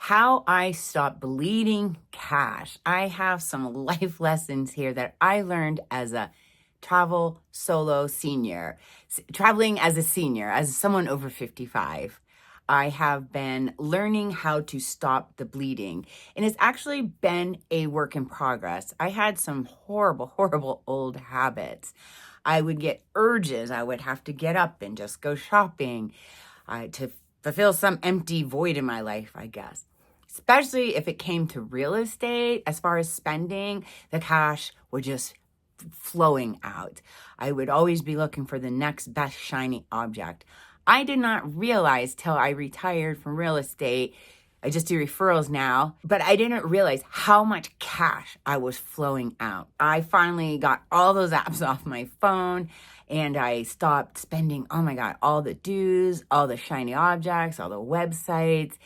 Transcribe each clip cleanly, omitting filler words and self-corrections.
How I stopped bleeding cash. I have some life lessons here that I learned as a travel solo senior, traveling as a senior, as someone over 55. I have been learning how to stop the bleeding, and it's actually been a work in progress. I had some horrible old habits. I would get urges. I would have to get up and just go shopping to fulfill some empty void in my life, I guess. Especially if it came to real estate, as far as spending, the cash would just flowing out. I would always be looking for the next best shiny object. I did not realize till I retired from real estate. I just do referrals now, but I didn't realize how much cash I was flowing out. I finally got all those apps off my phone and I stopped spending, oh my God, all the dues, all the shiny objects, all the websites.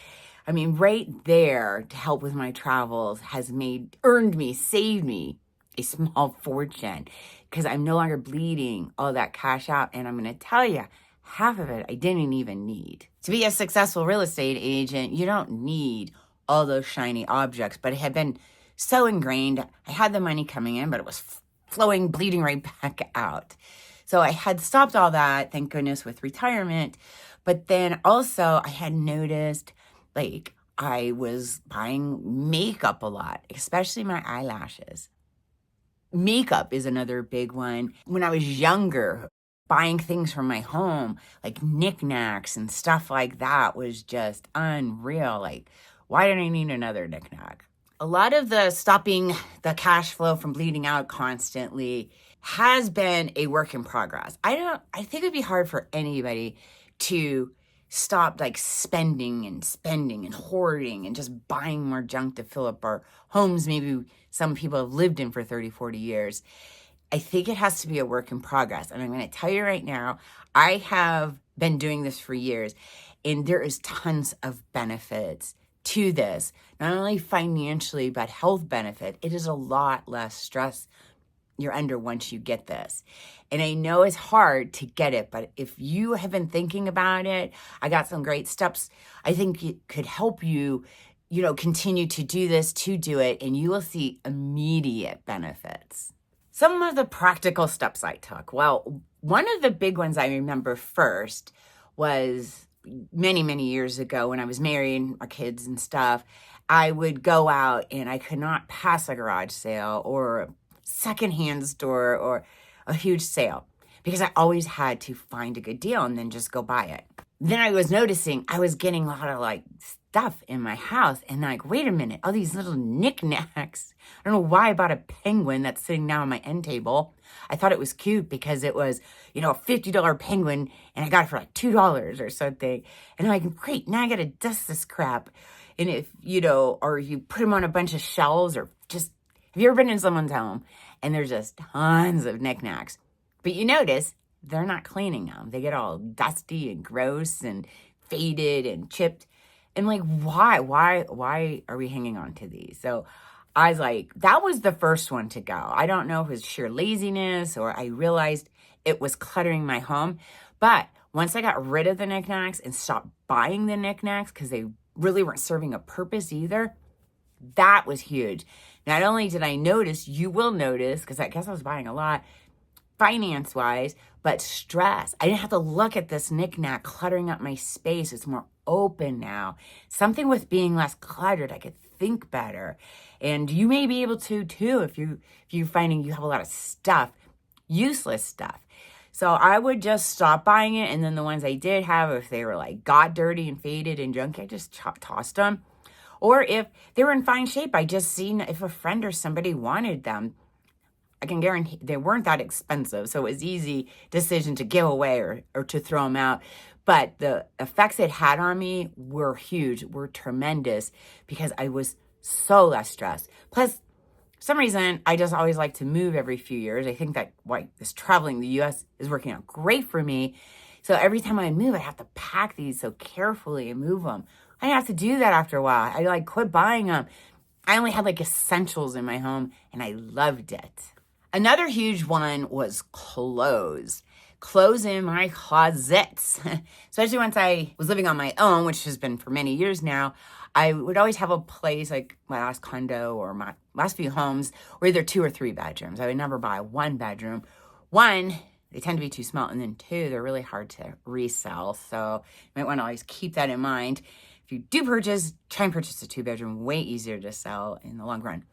I mean, right there to help with my travels has saved me a small fortune because I'm no longer bleeding all that cash out. And I'm going to tell you, half of it I didn't even need. To be a successful real estate agent, you don't need all those shiny objects, but it had been so ingrained. I had the money coming in, but it was flowing, bleeding right back out. So I had stopped all that, thank goodness, with retirement. But then also I had noticed like I was buying makeup a lot, especially my eyelashes. Makeup is another big one. When I was younger, buying things from my home, like knickknacks and stuff like that was just unreal. Like, why did I need another knickknack? A lot of the stopping the cash flow from bleeding out constantly has been a work in progress. I think it'd be hard for anybody to stop like spending and hoarding and just buying more junk to fill up our homes. Maybe some people have lived in for 30, 40 years. I think it has to be a work in progress. And I'm going to tell you right now, I have been doing this for years, and there is tons of benefits to this, not only financially, but health benefit. It is a lot less stress you're under once you get this. And I know it's hard to get it, but if you have been thinking about it, I got some great steps I think it could help you, continue to do this, to do it, and you will see immediate benefits. Some of the practical steps I took. Well, one of the big ones I remember first was many years ago when I was married, our kids and stuff. I would go out and I could not pass a garage sale or a secondhand store or a huge sale because I always had to find a good deal and then just go buy it. Then I was noticing I was getting a lot of stuff in my house and wait a minute, all these little knickknacks. I don't know why I bought a penguin that's sitting now on my end table. I thought it was cute because it was, a $50 penguin and I got it for $2 or something. And I'm great, now I gotta dust this crap. And if, or you put them on a bunch of shelves or just, have you ever been in someone's home and there's just tons of knickknacks, but you notice they're not cleaning them. They get all dusty and gross and faded and chipped. And why are we hanging on to these? So I was that was the first one to go. I don't know if it was sheer laziness or I realized it was cluttering my home. But once I got rid of the knickknacks and stopped buying the knickknacks because they really weren't serving a purpose either, that was huge. Not only did I notice, you will notice, because I guess I was buying a lot, finance-wise, but stress. I didn't have to look at this knickknack cluttering up my space. It's more open now. Something with being less cluttered, I could think better. And you may be able to too if you're finding you have a lot of stuff, useless stuff. So I would just stop buying it, and then the ones I did have, if they were got dirty and faded and junky, I just tossed them. Or if they were in fine shape, I just seen if a friend or somebody wanted them. I can guarantee they weren't that expensive, so it was easy decision to give away or to throw them out. But the effects it had on me were huge, were tremendous, because I was so less stressed. Plus, for some reason, I just always like to move every few years. I think that this traveling the U.S. is working out great for me. So every time I move, I have to pack these so carefully and move them. I didn't have to do that after a while. I quit buying them. I only had essentials in my home, and I loved it. Another huge one was clothes. Clothes in my closets. Especially once I was living on my own, which has been for many years now, I would always have a place like my last condo or my last few homes were either 2 or 3 bedrooms. I would never buy 1 bedroom. One, they tend to be too small. And then 2, they're really hard to resell. So you might want to always keep that in mind. If you do purchase, try and purchase a 2 bedroom, way easier to sell in the long run.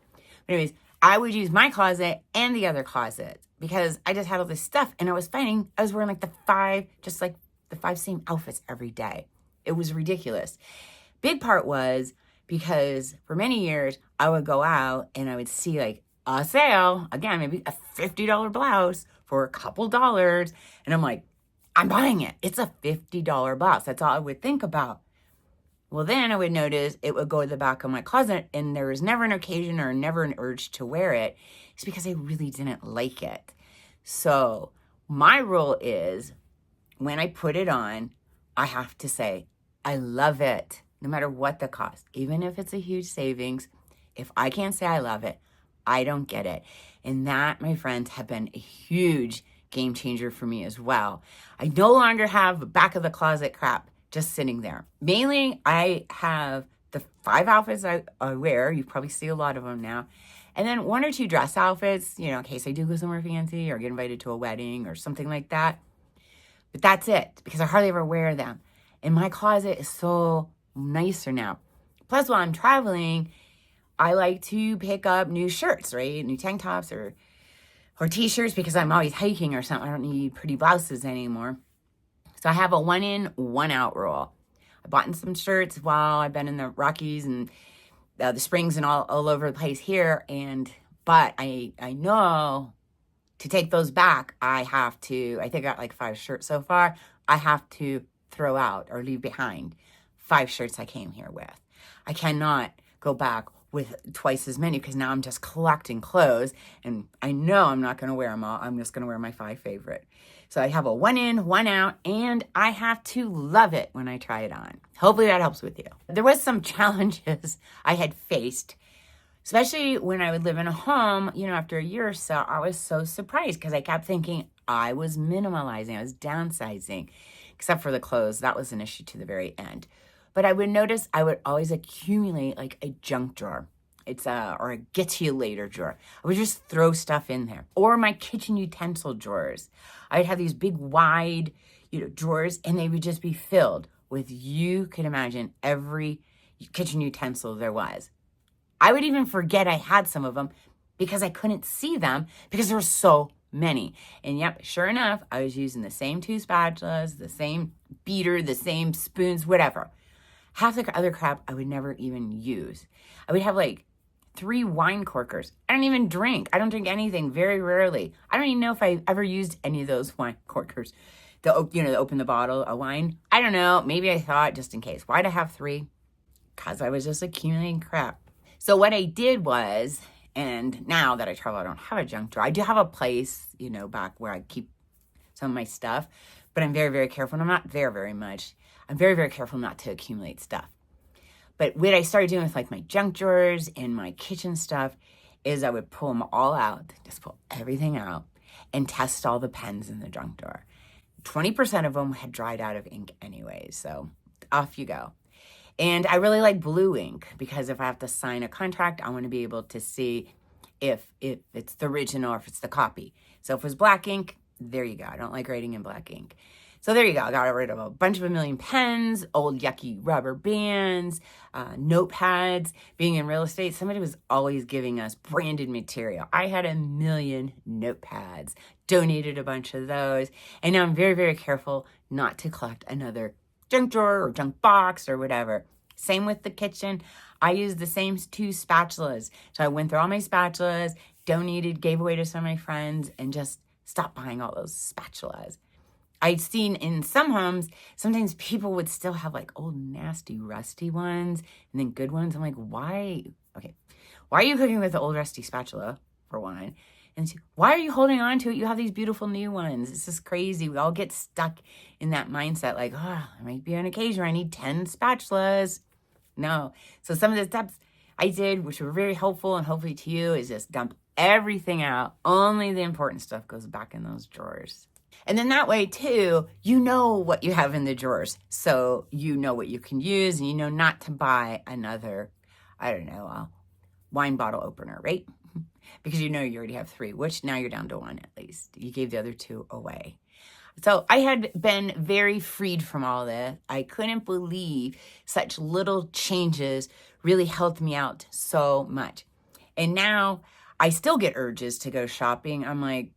But anyways, I would use my closet and the other closet because I just had all this stuff and I was finding I was wearing like the 5 same outfits every day. It was ridiculous. Big part was because for many years I would go out and I would see like a sale, again, maybe a $50 blouse for a couple dollars. And I'm like, I'm buying it. It's a $50 blouse. That's all I would think about. Well, then I would notice it would go to the back of my closet and there was never an occasion or never an urge to wear it. It's because I really didn't like it. So my rule is when I put it on, I have to say, I love it, no matter what the cost. Even if it's a huge savings, if I can't say I love it, I don't get it. And that, my friends, have been a huge game changer for me as well. I no longer have back of the closet crap just sitting there. Mainly, I have the 5 outfits I wear. You probably see a lot of them now. And then 1 or 2 dress outfits, in case I do go somewhere fancy or get invited to a wedding or something like that. But that's it, because I hardly ever wear them. And my closet is so nicer now. Plus, while I'm traveling, I like to pick up new shirts, right? New tank tops or t-shirts because I'm always hiking or something. I don't need pretty blouses anymore. So I have a 1 in, 1 out rule. I bought in some shirts while I've been in the Rockies and the Springs and all over the place here. But I know to take those back, I think I got like 5 shirts so far. I have to throw out or leave behind 5 shirts I came here with. I cannot go back with twice as many because now I'm just collecting clothes and I know I'm not going to wear them all. I'm just going to wear my 5 favorite. So I have a 1 in, 1 out, and I have to love it when I try it on. Hopefully that helps with you. There was some challenges I had faced, especially when I would live in a home, after a year or so. I was so surprised because I kept thinking I was minimalizing, I was downsizing, except for the clothes. That was an issue to the very end. But I would notice I would always accumulate like a junk drawer. Or a get you later drawer. I would just throw stuff in there. Or my kitchen utensil drawers. I would have these big wide, drawers, and they would just be filled with, you can imagine, every kitchen utensil there was. I would even forget I had some of them because I couldn't see them because there were so many. And yep, sure enough, I was using the same 2 spatulas, the same beater, the same spoons, whatever. Half the other crap I would never even use. I would have like 3 wine corkers. I don't even drink. I don't drink anything, very rarely. I don't even know if I ever used any of those wine corkers to open the bottle of wine. I don't know. Maybe I thought just in case. Why'd I have 3? Because I was just accumulating crap. So what I did was, and now that I travel, I don't have a junk drawer. I do have a place, back where I keep some of my stuff, but I'm very, very careful. And I'm not there very much. I'm very, very careful not to accumulate stuff. But what I started doing with like my junk drawers and my kitchen stuff is I would pull them all out, just pull everything out and test all the pens in the junk drawer. 20% of them had dried out of ink anyway, so off you go. And I really like blue ink because if I have to sign a contract, I want to be able to see if it's the original or if it's the copy. So if it was black ink, there you go. I don't like writing in black ink. So there you go. I got rid of a bunch of 1,000,000 pens, old yucky rubber bands, notepads. Being in real estate, somebody was always giving us branded material. I had 1,000,000 notepads, donated a bunch of those. And now I'm very, very careful not to collect another junk drawer or junk box or whatever. Same with the kitchen. I used the same 2 spatulas. So I went through all my spatulas, donated, gave away to some of my friends, and just stopped buying all those spatulas. I'd seen in some homes, sometimes people would still have like old, nasty, rusty ones and then good ones. I'm like, why? Okay, why are you cooking with the old, rusty spatula, for one? And 2, why are you holding on to it? You have these beautiful new ones. This is crazy. We all get stuck in that mindset like, there might be an occasion where I need 10 spatulas. No. So some of the steps I did, which were very helpful and hopefully to you, is just dump everything out. Only the important stuff goes back in those drawers. And then that way too, you know what you have in the drawers. So you know what you can use, and you know not to buy another, I don't know, wine bottle opener, right? Because you know you already have 3, which now you're down to 1 at least. You gave the other 2 away. So I had been very freed from all this. I couldn't believe such little changes really helped me out so much. And now I still get urges to go shopping. I'm like,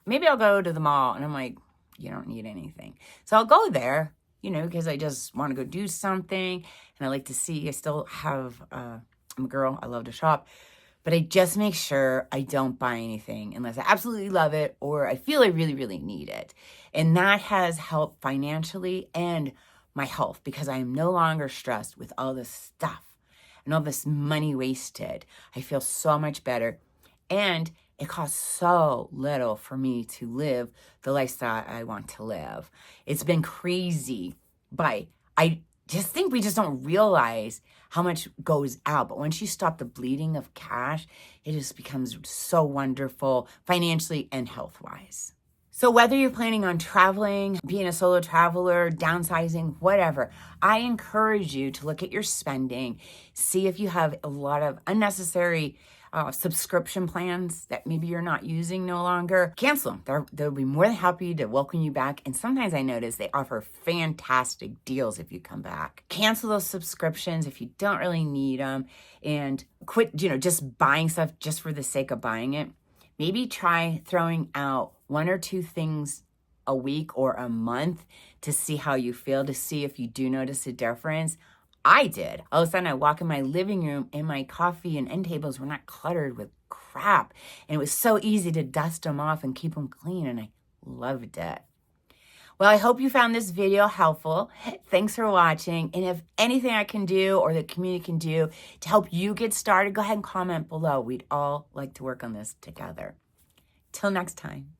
maybe I'll go to the mall. And I'm like, you don't need anything. So I'll go there, because I just want to go do something. And I like to see, I still have, I'm a girl, I love to shop. But I just make sure I don't buy anything unless I absolutely love it or I feel I really, really need it. And that has helped financially and my health because I am no longer stressed with all this stuff and all this money wasted. I feel so much better. And it costs so little for me to live the lifestyle I want to live. It's been crazy, but I just think we just don't realize how much goes out. But once you stop the bleeding of cash, it just becomes so wonderful financially and health-wise. So whether you're planning on traveling, being a solo traveler, downsizing, whatever, I encourage you to look at your spending, see if you have a lot of unnecessary subscription plans that maybe you're not using no longer. Cancel them. They'll be more than happy to welcome you back. And sometimes I notice they offer fantastic deals if you come back. Cancel those subscriptions if you don't really need them and quit, just buying stuff just for the sake of buying it. Maybe try throwing out 1 or 2 things a week or a month to see how you feel, to see if you do notice a difference. I did. All of a sudden I walk in my living room and my coffee and end tables were not cluttered with crap. And it was so easy to dust them off and keep them clean. And I loved it. Well, I hope you found this video helpful. Thanks for watching. And if anything I can do or the community can do to help you get started, go ahead and comment below. We'd all like to work on this together. Till next time.